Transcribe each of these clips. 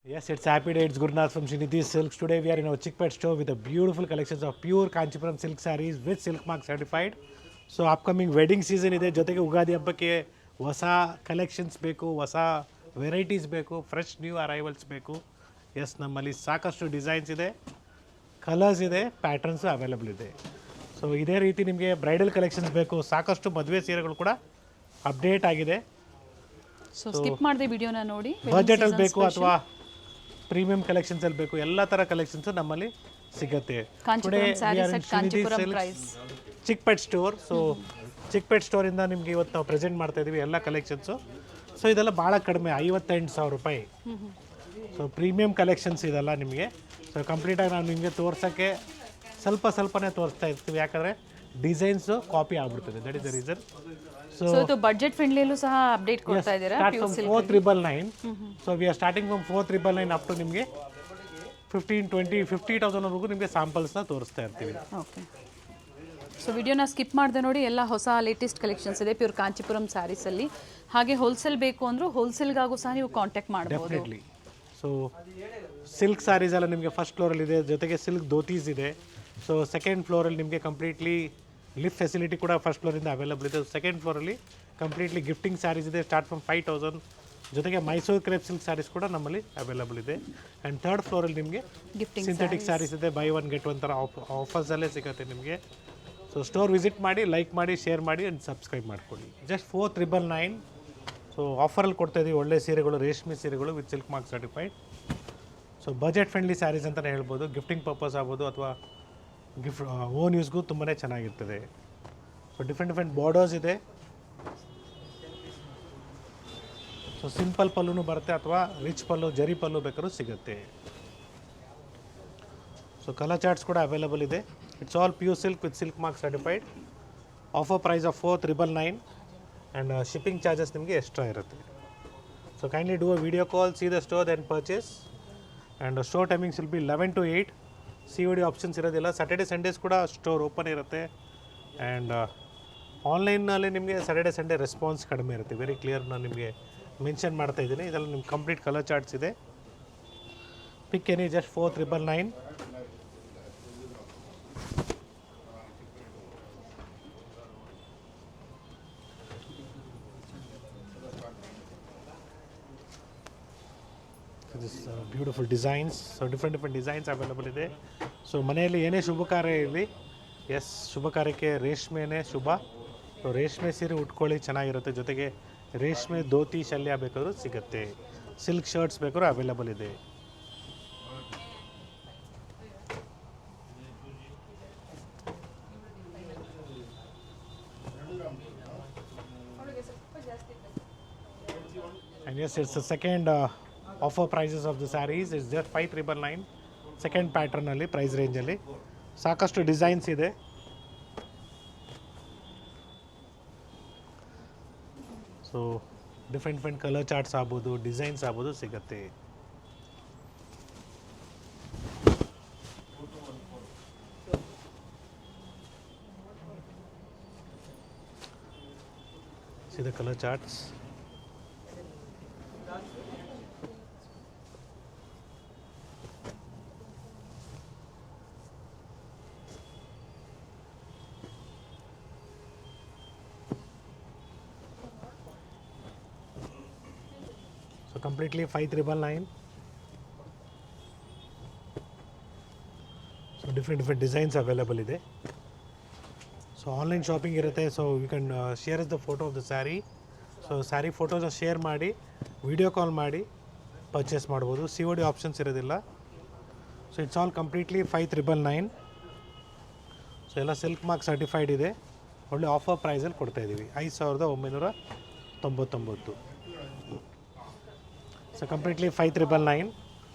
Yes, it's happy day. It's Gurnath from Srinidhi Silks. Today we are in our Chickpet store with the beautiful collections of pure Kanchipuram silk sarees with silk mark certified. So upcoming wedding season ಇದೆ, ಜೊತೆಗೆ ಉಗಾದಿ ಹಬ್ಬಕ್ಕೆ ಹೊಸ collections ಬೇಕು, ಹೊಸ varieties ಬೇಕು, fresh new arrivals ಬೇಕು. S, ನಮ್ಮಲ್ಲಿ ಸಾಕಷ್ಟು ಡಿಸೈನ್ಸ್ ಇದೆ, ಕಲರ್ಸ್ ಇದೆ, ಪ್ಯಾಟರ್ನ್ಸು ಅವೈಲಬಲ್ ಇದೆ. ಸೊ ಇದೇ ರೀತಿ ನಿಮಗೆ ಬ್ರೈಡಲ್ ಕಲೆಕ್ಷನ್ಸ್ ಬೇಕು, ಸಾಕಷ್ಟು ಮದುವೆ ಸೀರೆಗಳು ಕೂಡ ಅಪ್ಡೇಟ್ ಆಗಿದೆ. ಸೊ ಸ್ಕಿಪ್ ಮಾಡದೆ ವಿಡಿಯೋನ ನೋಡಿ. ಬಜೆಟಲ್ಲಿ ಬೇಕು ಅಥವಾ ಪ್ರೀಮಿಯಂ ಕಲೆಕ್ಷನ್ಸ್ ಅಲ್ಲಿ ಬೇಕು, ಎಲ್ಲ ಥರ ಕಲೆಕ್ಷನ್ಸ್ ನಮ್ಮಲ್ಲಿ ಸಿಗುತ್ತೆ. ಚಿಕ್ಪೆಟ್ ಸ್ಟೋರ್. ಸೊ ಚಿಕ್ಪೆಟ್ ಸ್ಟೋರಿಂದ ನಿಮಗೆ ಇವತ್ತು ನಾವು ಪ್ರೆಸೆಂಟ್ ಮಾಡ್ತಾ ಇದ್ದೀವಿ ಎಲ್ಲ ಕಲೆಕ್ಷನ್ಸು. ಸೊ ಇದೆಲ್ಲ ಭಾಳ ಕಡಿಮೆ, 58,000 ರೂಪಾಯಿ. ಸೊ ಪ್ರೀಮಿಯಂ ಕಲೆಕ್ಷನ್ಸ್ ಇದೆಲ್ಲ ನಿಮಗೆ. ಸೊ ಕಂಪ್ಲೀಟಾಗಿ ನಾವು ನಿಮಗೆ ತೋರ್ಸೋಕ್ಕೆ ಸ್ವಲ್ಪನೇ ತೋರಿಸ್ತಾ ಇರ್ತೀವಿ, ಯಾಕಂದರೆ ಡಿಸೈನ್ಸು ಕಾಪಿ ಆಗ್ಬಿಡ್ತದೆ. That is the reason. So ಇದು ಬಜೆಟ್ ಫ್ರೆಂಡ್ಲಿಯಲ್ಲೂ ಸಹ ಅಪ್ಡೇಟ್ ಕೊಡ್ತಾ ಇದ್ದೀರಾ. 4,999. So we are starting from 4,999 up to ನಿಮಗೆ 50,000 ವರೆಗೂ ನಿಮಗೆ ಸ್ಯಾಂಪಲ್ಸ್ನ ತೋರಿಸ್ತಾ ಇರ್ತೀವಿ. ಓಕೆ. ಸೊ ವಿಡಿಯೋನ ಸ್ಕಿಪ್ ಮಾಡದೆ ನೋಡಿ. ಎಲ್ಲ ಹೊಸ ಲೇಟೆಸ್ಟ್ ಕಲೆಕ್ಷನ್ಸ್ ಇದೆ ಪ್ಯೂರ್ ಕಾಂಚೀಪುರಂ ಸ್ಯಾರೀಸಲ್ಲಿ. ಹಾಗೆ ಹೋಲ್ಸೇಲ್ ಬೇಕು ಅಂದರೂ ಹೋಲ್ಸೇಲ್ಗಾಗೂ ಸಹ ನೀವು ಕಾಂಟ್ಯಾಕ್ಟ್ ಮಾಡ್ಬೋದು. ಡೆಫಿನೆಟ್ಲಿ. ಸೊ ಸಿಲ್ಕ್ ಸ್ಯಾರೀಸ್ ಎಲ್ಲ ನಿಮಗೆ ಫಸ್ಟ್ ಫ್ಲೋರಲ್ಲಿ ಇದೆ, ಜೊತೆಗೆ ಸಿಲ್ಕ್ ಧೋತೀಸ್ ಇದೆ. ಸೊ ಸೆಕೆಂಡ್ ಫ್ಲೋರಲ್ಲಿ ನಿಮಗೆ ಕಂಪ್ಲೀಟ್ಲಿ ಲಿಫ್ಟ್ ಫೆಸಿಲಿಟಿ ಕೂಡ ಫಸ್ಟ್ ಫ್ಲೋರಿಂದ ಅವೈಲಬಲ್ ಇದೆ. ಸೆಕೆಂಡ್ ಫ್ಲೋರಲ್ಲಿ ಕಂಪ್ಲೀಟ್ಲಿ ಗಿಫ್ಟಿಂಗ್ ಸ್ಯಾರೀಸ್ ಇದೆ, ಸ್ಟಾರ್ಟ್ ಫ್ರಮ್ 5,000. ಜೊತೆಗೆ ಮೈಸೂರು ಕ್ರೇಪ್ ಸಿಲ್ಕ್ ಸ್ಯಾರೀಸ್ ಕೂಡ ನಮ್ಮಲ್ಲಿ ಅವೈಲಬಲ್ ಇದೆ. ಆ್ಯಂಡ್ ಥರ್ಡ್ ಫ್ಲೋರಲ್ಲಿ ನಿಮಗೆ ಸಿಂಥೆಟಿಕ್ ಸ್ಯಾರೀಸ್ ಇದೆ, ಬೈ ಒನ್ ಗೆಟ್ ಒನ್ ಥರ ಆಫರ್ಸಲ್ಲೇ ಸಿಗುತ್ತೆ ನಿಮಗೆ. ಸೊ ಸ್ಟೋರ್ ವಿಸಿಟ್ ಮಾಡಿ, ಲೈಕ್ ಮಾಡಿ, ಶೇರ್ ಮಾಡಿ ಆ್ಯಂಡ್ ಸಬ್ಸ್ಕ್ರೈಬ್ ಮಾಡ್ಕೊಳ್ಳಿ. ಜಸ್ಟ್ 4,999. ಸೊ ಆಫರಲ್ಲಿ ಕೊಡ್ತಾಯಿದ್ದೀವಿ ಒಳ್ಳೆ ಸೀರೆಗಳು, ರೇಷ್ಮೆ ಸೀರೆಗಳು with silk mark certified. So budget friendly sarees ಅಂತಲೇ ಹೇಳ್ಬೋದು. ಗಿಫ್ಟಿಂಗ್ ಪರ್ಪಸ್ ಆಗ್ಬೋದು ಅಥವಾ ಓನ್ ಯೂಸ್ಗೂ ತುಂಬಾ ಚೆನ್ನಾಗಿರ್ತದೆ. ಸೊ ಡಿಫ್ರೆಂಟ್ ಬಾರ್ಡರ್ಸ್ ಇದೆ. ಸೊ ಸಿಂಪಲ್ ಪಲ್ಲುನೂ ಬರುತ್ತೆ ಅಥವಾ ರಿಚ್ ಪಲ್ಲು, ಜರಿ ಪಲ್ಲು ಬೇಕಾದ್ರೂ ಸಿಗುತ್ತೆ. ಸೊ ಕಲರ್ ಚಾರ್ಟ್ಸ್ ಕೂಡ ಅವೈಲಬಲ್ ಇದೆ. It's all pure silk with silk mark certified. Offer price of 4,999 and shipping charges ನಿಮಗೆ ಎಕ್ಸ್ಟ್ರಾ ಇರುತ್ತೆ. So kindly do a video call, see the store then purchase. And store timings will be 11 to 8. COD options ಇರೋದಿಲ್ಲ. Saturday Sundays ಕೂಡ store open ಇರುತ್ತೆ. And ಆನ್ಲೈನಲ್ಲಿ ನಿಮಗೆ Saturday Sunday response ಕಡಿಮೆ ಇರುತ್ತೆ. Very clear ನಾನು ನಿಮಗೆ ಮೆನ್ಷನ್ ಮಾಡ್ತಾ ಇದ್ದೀನಿ. ಇದರಲ್ಲಿ ನಿಮ್ಗೆ ಕಂಪ್ಲೀಟ್ ಕಲರ್ ಚಾರ್ಟ್ಸ್ ಇದೆ. ಪಿಕ್ any, just 4,999. This beautiful designs. So different designs available ಇದೆ. ಸೊ ಮನೆಯಲ್ಲಿ ಏನೇ ಶುಭ ಕಾರ್ಯ ಇರಲಿ, ಎಸ್, ಶುಭ ಕಾರ್ಯಕ್ಕೆ ರೇಷ್ಮೆನೇ ಶುಭ. ಸೊ ರೇಷ್ಮೆ ಸೀರೆ ಉಟ್ಕೊಳ್ಳಿ, ಚೆನ್ನಾಗಿರುತ್ತೆ. ಜೊತೆಗೆ ರೇಷ್ಮೆ ಧೋತಿ ಶಲ್ಯ ಬೇಕಾದ್ರೂ ಸಿಗುತ್ತೆ. ಸಿಲ್ಕ್ ಶರ್ಟ್ಸ್ ಬೇಕಾದ್ರೂ ಅವೈಲಬಲ್ ಇದೆ. And yes, it's the second offer prices of the sarees is just 5,999. Second ಪ್ಯಾಟ್ರನಲ್ಲಿ ಪ್ರೈಸ್ ರೇಂಜಲ್ಲಿ ಸಾಕಷ್ಟು ಡಿಸೈನ್ಸ್ ಇದೆ. ಸೊ ಡಿಫ್ರೆಂಟ್ ಕಲರ್ ಚಾರ್ಟ್ಸ್ ಆಗ್ಬೋದು, ಡಿಸೈನ್ಸ್ ಆಗ್ಬೋದು ಸಿಗುತ್ತೆ. See the color charts. So completely 5,999. So different designs available ಇದೆ. So online shopping ಇರುತ್ತೆ. So you can share is the photo of the saree. So saree ಫೋಟೋನ ಶೇರ್ ಮಾಡಿ, ವಿಡಿಯೋ ಕಾಲ್ ಮಾಡಿ purchase ಮಾಡ್ಬೋದು. COD options ಇರೋದಿಲ್ಲ. So it's all completely 5,999. So ಎಲ್ಲ silk mark certified ಇದೆ. ಒಳ್ಳೆ ಆಫರ್ ಪ್ರೈಸಲ್ಲಿ ಕೊಡ್ತಾಯಿದ್ದೀವಿ, 5,999. So completely 5,999.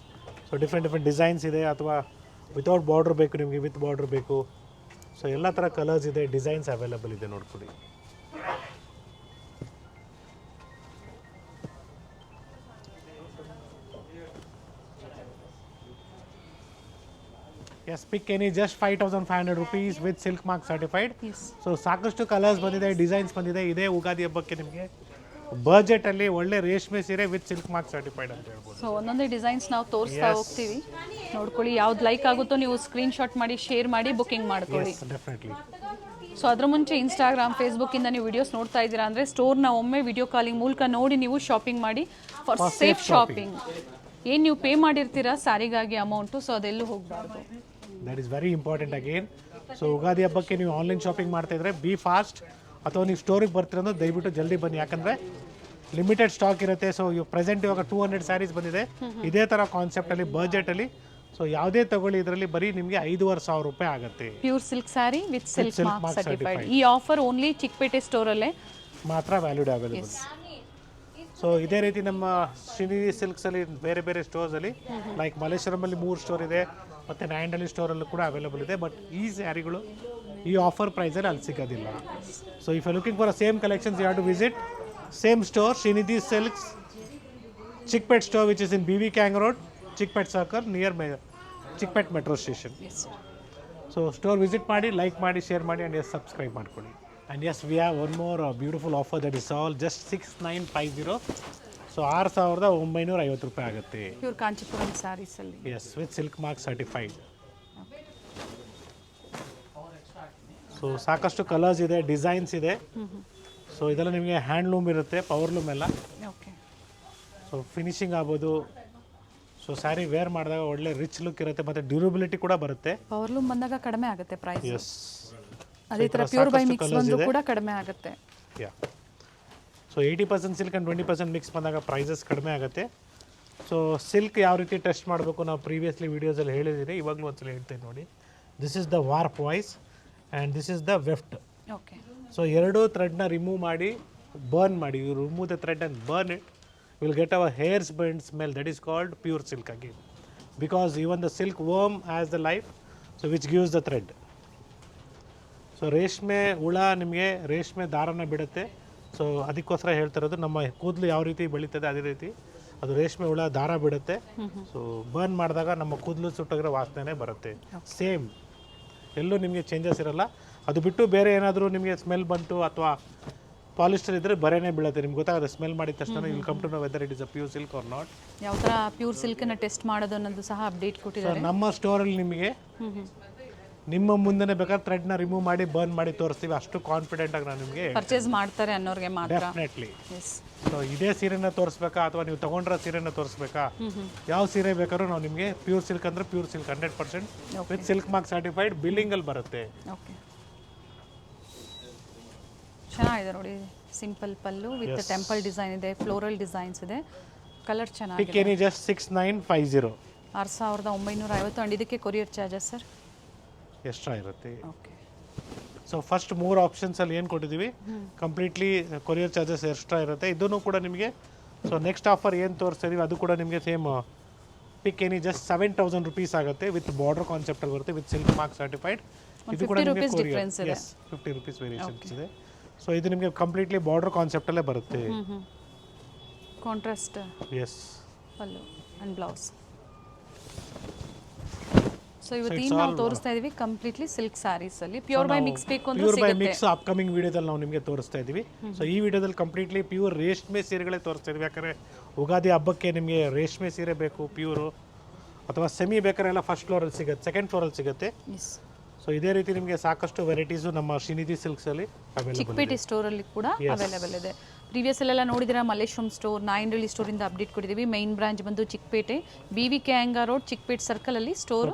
So different designs ಇದೆ, ಅಥವಾ ವಿತೌಟ್ ಬಾರ್ಡ್ರ್ ಬೇಕು ನಿಮಗೆ, ವಿತ್ ಬಾರ್ಡ್ರ್ ಬೇಕು. ಸೊ ಎಲ್ಲ ಥರ ಕಲರ್ಸ್ ಇದೆ, ಡಿಸೈನ್ಸ್ ಅವೈಲಬಲ್ ಇದೆ, ನೋಡ್ಕೊಳ್ಳಿ. Yes, pick any, just 5,500 rupees with silk mark certified. So ಸಾಕಷ್ಟು ಕಲರ್ಸ್ ಬಂದಿದೆ, ಡಿಸೈನ್ಸ್ ಬಂದಿದೆ. ಇದೇ ಉಗಾದಿ ಹಬ್ಬಕ್ಕೆ ನಿಮಗೆ ಬಜೆಟಲ್ಲಿ ಒಳ್ಳೆ ರೇಷ್ಮೆ ಸೀರೆ ವಿತ್ ಸಿಲ್ಕ್ ಮಾರ್ಕ್ ಸರ್ಟಿಫೈಡ್ ಅಂತ ಹೇಳ್ಬೋದು. ಸೊ ಒಂದೊಂದೇ ಡಿಸೈನ್ಸ್ ನಾವು ತೋರಿಸ್ತಾ ಹೋಗ್ತೀವಿ, ನೋಡ್ಕೊಳ್ಳಿ. ಯಾವ್ದು ಲೈಕ್ ಆಗುತ್ತೋ ನೀವು ಸ್ಕ್ರೀನ್ಶಾಟ್ ಮಾಡಿ ಶೇರ್ ಮಾಡಿ ಬುಕಿಂಗ್ ಮಾಡ್ಕೊಳ್ಳಿ. ಡೆಫಿನೆಟ್ಲಿ. ಸೊ ಅದ್ರ ಮುಂಚೆ ಇನ್ಸ್ಟಾಗ್ರಾಮ್ ಫೇಸ್ಬುಕ್ಕಿಂದ ನೀವು ವಿಡಿಯೋಸ್ ನೋಡ್ತಾ ಇದ್ದೀರಾ ಅಂದರೆ ಸ್ಟೋರ್ನ ಒಮ್ಮೆ ವಿಡಿಯೋ ಕಾಲಿಂಗ್ ಮೂಲಕ ನೋಡಿ ನೀವು ಶಾಪಿಂಗ್ ಮಾಡಿ ಫಾರ್ ಸೇಫ್ ಶಾಪಿಂಗ್. ಏನು ನೀವು ಪೇ ಮಾಡಿರ್ತೀರಾ ಸ್ಯಾರಿಗಾಗಿ ಅಮೌಂಟು, ಸೊ ಅದೆಲ್ಲೂ ಹೋಗಬಾರ್ದು. That is very important again. So Ugadi ಹಬ್ಬಕ್ಕೆ ನೀವು ಆನ್ಲೈನ್ ಶಾಪಿಂಗ್ ಮಾಡ್ತಾ ಇದ್ರೆ ಬಿ ಫಾಸ್ಟ್, ಅಥವಾ ನೀವು ಸ್ಟೋರಿಗೆ ಬರ್ತೀರಂದ್ರೆ ದಯವಿಟ್ಟು ಜಲ್ದಿ ಬನ್ನಿ, ಯಾಕಂದರೆ ಲಿಮಿಟೆಡ್ ಸ್ಟಾಕ್ ಇರುತ್ತೆ. ಸೊ ಪ್ರೆಸೆಂಟ್ ಇವಾಗ 200 ಸ್ಯಾರೀಸ್ ಬಂದಿದೆ ಇದೇ ಥರ ಕಾನ್ಸೆಪ್ಟಲ್ಲಿ ಬಜೆಟಲ್ಲಿ. ಸೊ ಯಾವುದೇ ತಗೊಳ್ಳಿ ಇದರಲ್ಲಿ ಬರೀ ನಿಮಗೆ 5,500 ರೂಪಾಯಿ ಆಗುತ್ತೆ. Pure silk sari with silk mark certified. ಈ ಆಫರ್ ಓನ್ಲಿ ಚಿಕ್ಕಪೇಟೆ ಸ್ಟೋರಲ್ಲೇ ಮಾತ್ರ ವ್ಯಾಲ್ಯೂಡ್ ಅವೈಲೇಬಲ್. ಸೊ ಇದೇ ರೀತಿ ನಮ್ಮ ಶ್ರೀನಿಧಿ ಸಿಲ್ಕ್ಸಲ್ಲಿ ಬೇರೆ ಬೇರೆ ಸ್ಟೋರ್ಸಲ್ಲಿ ಲೈಕ್ ಮಲ್ಲೇಶ್ವರಮಲ್ಲಿ 3 ಸ್ಟೋರ್ ಇದೆ, ಮತ್ತು ನಾಯಂಡಳ್ಳಿ ಸ್ಟೋರಲ್ಲೂ ಕೂಡ ಅವೈಲೇಬಲ್ ಇದೆ. ಬಟ್ ಈ ಸ್ಯಾರಿಗಳು ಈ ಆಫರ್ ಪ್ರೈಸಲ್ಲಿ ಅಲ್ಲಿ ಸಿಗೋದಿಲ್ಲ. So if you looking for same collections you have to visit same store Srinidhi silks Chickpet store which is in BV Kang Road, Chickpet circle near Chickpet metro station. So store visit ಮಾಡಿ, like ಮಾಡಿ, share ಮಾಡಿ, and yes subscribe ಮಾಡ್ಕೊಳ್ಳಿ. And yes we have one more beautiful offer that is all just 6950. So 6,950 ರೂಪಾಯಿ ಆಗುತ್ತೆ. Pure Kanchipuram ಸ್ಯಾರೀಸಲ್ಲಿ. Yes with silk mark certified. So ಸಾಕಷ್ಟು colours ಇದೆ, designs ಇದೆ. ಸೊ ಇದೆಲ್ಲ ನಿಮಗೆ ಹ್ಯಾಂಡ್ಲೂಮ್ ಇರುತ್ತೆ, ಪವರ್ಲೂಮ್ ಎಲ್ಲ. ಓಕೆ. ಸೊ ಫಿನಿಶಿಂಗ್ ಆಗ್ಬೋದು. ಸೊ ಸ್ಯಾರಿ ವೇರ್ ಮಾಡಿದಾಗ ಒಳ್ಳೆ ರಿಚ್ ಲುಕ್ ಇರುತ್ತೆ, ಮತ್ತು ಡ್ಯೂರಬಿಲಿಟಿ ಕೂಡ ಬರುತ್ತೆ. ಪವರ್ಲೂಮ್ ಬಂದಾಗ ಕಡಿಮೆ ಆಗುತ್ತೆ ಪ್ರೈಸ್. ಎಸ್. ಅದೇ ಥರ ಪ್ಯೂರ್ ಬೈ ಮಿಕ್ಸ್ ಬಂದು ಕೂಡ ಕಡಿಮೆ ಆಗುತ್ತೆ. ಯಾ. ಸೊ 80% ಸಿಲ್ಕ್ ಆ್ಯಂಡ್ 20% ಮಿಕ್ಸ್ ಬಂದಾಗ ಪ್ರೈಸಸ್ ಕಡಿಮೆ ಆಗುತ್ತೆ. ಸೊ ಸಿಲ್ಕ್ ಯಾವ ರೀತಿ ಟೆಸ್ಟ್ ಮಾಡಬೇಕು ನಾವು ಪ್ರೀವಿಯಸ್ಲಿ ವೀಡಿಯೋಸಲ್ಲಿ ಹೇಳಿದ್ದೀನಿ, ಇವಾಗಲೂ ಒಂದ್ಸಲ ಹೇಳ್ತೀನಿ ನೋಡಿ. This is the warp voice and this is the weft. Okay. So ಎರಡೂ ಥ್ರೆಡ್ನ ರಿಮೂವ್ ಮಾಡಿ ಬರ್ನ್ ಮಾಡಿ, you remove the thread and burn it, will get our hairs burn smell. That is called pure silk again, because even the silk worm as the life, so which gives the thread. So ರೇಷ್ಮೆ ಹುಳ ನಿಮಗೆ ರೇಷ್ಮೆ ದಾರನ ಬಿಡುತ್ತೆ. So ಅದಕ್ಕೋಸ್ಕರ ಹೇಳ್ತಾ ಇರೋದು, ನಮ್ಮ ಕೂದಲು ಯಾವ ರೀತಿ ಬೆಳೀತದೆ ಅದೇ ರೀತಿ ಅದು ರೇಷ್ಮೆ ಹುಳ ದಾರ ಬಿಡುತ್ತೆ. ಸೊ ಬರ್ನ್ ಮಾಡಿದಾಗ ನಮ್ಮ ಕೂದಲು ಸುಟ್ಟೋಗಿರೋ ವಾಸನೆ ಬರುತ್ತೆ. ಸೇಮ್, ಎಲ್ಲೂ ನಿಮಗೆ ಚೇಂಜಸ್ ಇರಲ್ಲ. ಅದು ಬಿಟ್ಟು ಬೇರೆ ಏನಾದರೂ ನಿಮಗೆ ಸ್ಮೆಲ್ ಬಂತು ಅಥವಾ ಪಾಲಿಸ್ಟರ್ ಇದ್ದರೆ ಬರೇನೇ ಬೀಳುತ್ತೆ, ನಿಮ್ಗೆ ಗೊತ್ತಾಗುತ್ತೆ. ಸ್ಮೆಲ್ ಮಾಡಿದ ತಕ್ಷಣ will come to know whether it is a pure silk or not. ಯಾವ ಥರ ಪ್ಯೂರ್ ಸಿಲ್ಕನ್ನು ಟೆಸ್ಟ್ ಮಾಡೋದು ಅನ್ನೋದು ಸಹ ಅಪ್ಡೇಟ್ ಕೊಟ್ಟಿದ್ದಾರೆ. ನಮ್ಮ ಸ್ಟೋರಲ್ಲಿ ನಿಮಗೆ ನಿಮ್ಮ ಮುಂದೆನೇ ಬೇಕಾದ್ರೆ ಥ್ರೆಡ್ನ ರಿಮೂವ್ ಮಾಡಿ ಬರ್ನ್ ಮಾಡಿ ತೋರಿಸ್ತೀವಿ. ಅಷ್ಟು ಕಾನ್ಫಿಡೆಂಟ್ ಆಗಿ ನಾನು ನಿಮಗೆ ಪರ್ಚೇಸ್ ಮಾಡ್ತಾರೆ ಅನ್ನೋರಿಗೆ ಮಾತ್ರ. ಡೆಫಿನೆಟ್ಲಿ. ಸೊ ಇದೇ ಸೀರೆನ ತೋರಿಸ್ಬೇಕಾ ಅಥವಾ ನೀವು ತಗೊಂಡ್ರ ಸೀರೆನ ತೋರಿಸ್ಬೇಕಾ, ಯಾವ ಸೀರೆ ಬೇಕಾದ್ರೂ ನಾವು ನಿಮಗೆ ಪ್ಯೂರ್ ಸಿಲ್ಕ್ ಅಂದರೆ pure silk 100% with silk mark certified ಬಿಲ್ಲಿಂಗಲ್ಲಿ ಬರುತ್ತೆ. ಓಕೆ. ಚೆನ್ನಾಗಿದೆ ನೋಡಿ, ಸಿಂಪಲ್ ಪಲ್ಲು ವಿತ್ ಟೆಂಪಲ್ ಡಿಸೈನ್ ಇದೆ, ಫ್ಲೋರಲ್ ಡಿಸೈನ್ಸ್ ಇದೆ, ಕಲರ್ ಚೆನ್ನಾಗಿದೆ. Pick any just 6950. 6,950. ಆ್ಯಂಡ್ ಇದಕ್ಕೆ ಕೊರಿಯರ್ ಚಾರ್ಜಸ್ ಸರ್ ಎಕ್ಸ್ಟ್ರಾ ಇರುತ್ತೆ. ಓಕೆ. ಸೊ ಫಸ್ಟ್ 3 ಆಪ್ಷನ್ಸಲ್ಲಿ ಏನು ಕೊಟ್ಟಿದ್ದೀವಿ, ಕಂಪ್ಲೀಟ್ಲಿ ಕೊರಿಯರ್ ಚಾರ್ಜಸ್ ಎಕ್ಸ್ಟ್ರಾ ಇರುತ್ತೆ. ಇದನ್ನು ಕೂಡ ನಿಮಗೆ, ಸೊ ನೆಕ್ಸ್ಟ್ ಆಫರ್ ಏನು ತೋರಿಸ್ತಾ ಇದೀವಿ ಅದು ಕೂಡ ನಿಮಗೆ same pick any just 7,000 rupees ಆಗುತ್ತೆ ವಿತ್ ಬಾರ್ಡರ್ ಕಾನ್ಸೆಪ್ಟಲ್ಲಿ ಬರುತ್ತೆ ವಿತ್ ಸಿಲ್ಕ್ ಮಾರ್ಕ್ ಸರ್ಟಿಫೈಡ್. ಇದು ಕೂಡ ನಿಮಗೆ ಕೊರಿಯರ್ 50 ರೂಪೀಸ್ ವೇರಿಯೇಷನ್ಸ್ ಇದೆ. ಸೊ ಇದು ನಿಮಗೆ ಕಂಪ್ಲೀಟ್ಲಿ ಬಾರ್ಡರ್ ಕಾನ್ಸೆಪ್ಟಲ್ಲೇ ಬರುತ್ತೆ. Contrast as pallu and blouse. So ಇವತ್ತು ನಾವು ತೋರಿಸ್ತಾ ಇದೀವಿ ಕಂಪ್ಲೀಟ್ಲಿ ಸಿಲ್ಕ್ ಸ್ಯಾರೀಸ್ ಅಲ್ಲಿ. ಪ್ಯೂರ್ ಬೈ ಮಿಕ್ಸ್ ಬೇಕು ಅಂದ್ರೆ ಪ್ಯೂರ್ ಬೈ ಮಿಕ್ಸ್ ಅಪ್ಕಮಿಂಗ್ ವಿಡಿಯೋದಲ್ಲಿ ನಾವು ನಿಮಗೆ ತೋರಿಸ್ತಾ ಇದೀವಿ. ಸೊ ಈ ವಿಡಿಯೋದಲ್ಲಿ ಕಂಪ್ಲೀಟ್ಲಿ ಪ್ಯೂರ್ ರೇಷ್ಮೆ ಸೀರೆಗಳೇ ತೋರಿಸ್ತಾ ಇದೀವಿ. ಯಾಕಂದರೆ ಯುಗಾದಿ ಹಬ್ಬಕ್ಕೆ ನಿಮಗೆ ರೇಷ್ಮೆ ಸೀರೆ ಬೇಕು ಪ್ಯೂರು, ಅಥವಾ ಸೆಮಿ ಬೇಕಾದ್ರೆ ಎಲ್ಲ ಫಸ್ಟ್ ಫ್ಲೋರಲ್ಲಿ ಸಿಗುತ್ತೆ, ಸೆಕೆಂಡ್ ಫ್ಲೋರಲ್ಲಿ ಸಿಗುತ್ತೆ. ಸೊ ಇದೇ ರೀತಿ ನಿಮಗೆ ಸಾಕಷ್ಟು ವೆರೈಟೀಸು ನಮ್ಮ ಶ್ರೀನಿಧಿ ಸಿಲ್ಕ್ಸಲ್ಲಿ ಅವೈಲೇಬಲ್. ಚಿಕ್ಕಪೇಟೆ ಸ್ಟೋರಲ್ಲಿ ಕೂಡ ಅವೈಲೇಬಲ್ ಇದೆ. ಪ್ರೀವಿಯಸ್ ಅಲ್ಲೆಲ್ಲ ನೋಡಿದ್ರೆ ಮಲ್ಲೇಶ್ವರಂ ಸ್ಟೋರ್, ನಾಯಂಡಳ್ಳಿ ಸ್ಟೋರಿಂದ ಅಪ್ಡೇಟ್ ಕೊಟ್ಟಿದ್ದೀವಿ. ಮೈನ್ ಬ್ರಾಂಚ್ ಬಂದು Chikkapete, BV Kang Road, Chikkapete ಸರ್ಕಲಲ್ಲಿ ಸ್ಟೋರ್